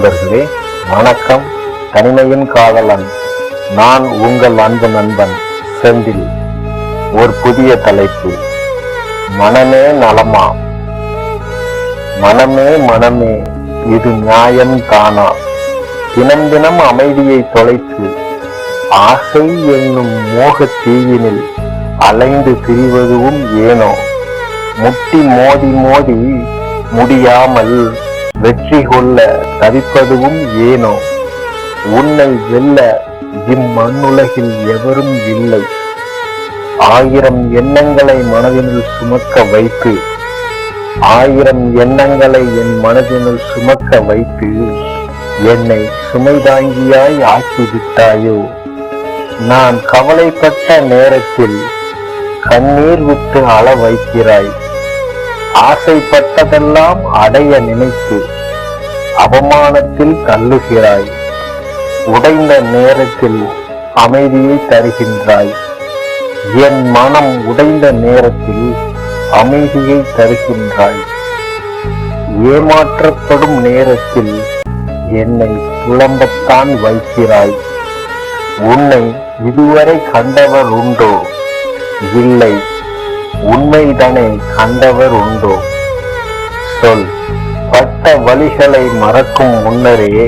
நண்பர்களே, வணக்கம். தனிமையின் காதலன் நான் உங்கள் அன்பு நண்பன் செந்தில். ஒரு புதிய தலைப்பு, மனமே நலமா? மனமே மனமே, இது நியாயம் தானா? தினம் தினம் அமைதியை தொலைத்து ஆசை என்னும் மோக தீயினில் அலைந்து திரிவதுவும் ஏனோ? முட்டி மோதி மோதி முடியாமல் வெற்றி கொள்ள தவிப்பதுவும் ஏனோ? உன்னை வெல்ல இம்மண்ணுலகில் எவரும் இல்லை. ஆயிரம் எண்ணங்களை மனதினுள் சுமக்க வைத்து, ஆயிரம் எண்ணங்களை என் மனதினுள் சுமக்க வைத்து என்னை சுமைதாங்கியாய் ஆக்கிவிட்டாயோ? நான் கவலைப்பட்ட நேரத்தில் கண்ணீர் விட்டு அள வைக்கிறாய். ஆசைப்பட்டதெல்லாம் அடைய நினைத்து அவமானத்தில் தள்ளுகிறாய். உடைந்த நேரத்தில் அமைதியை தருகின்றாய். என் மனம் உடைந்த நேரத்தில் அமைதியை தருகின்றாய். ஏமாற்றப்படும் நேரத்தில் என்னை புலம்பத்தான் வைக்கிறாய். உன்னை இதுவரை கண்டவர் உண்டோ? இல்லை, உண்மைதானே கண்டவர் உண்டோ? சொல். பட்ட வழிகளை மறக்கும் முன்னரே,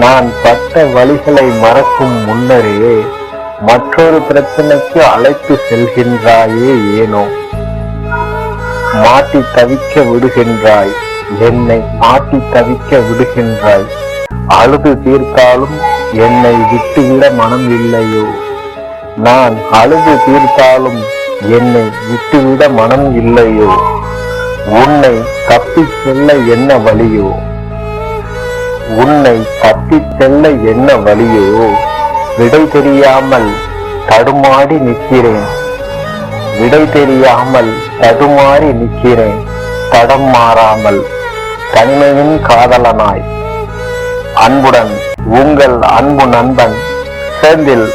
நான் பட்ட வழிகளை மறக்கும் முன்னரே மற்றொரு பிரச்சனைக்கு அழைத்து செல்கின்றாயே ஏனோ? மாட்டி தவிக்க விடுகின்றாய், என்னை மாட்டி தவிக்க விடுகின்றாய். அழுது தீர்த்தாலும் என்னை விட்டுவிட மனம் இல்லையோ? நான் அழுது தீர்த்தாலும் என்னை விட்டுவிட மனம் இல்லையோ? உன்னை தப்பிச் செல்ல என்ன வழியோ? உன்னை தப்பிச் செல்ல என்ன வழியோ? விடை தெரியாமல் தடுமாறி நிற்கிறேன். விடை தெரியாமல் தடுமாறி நிற்கிறேன். தடம் மாறாமல் தனிமையின் காதலனாய். அன்புடன் உங்கள் அன்பு நண்பன் செந்தில்.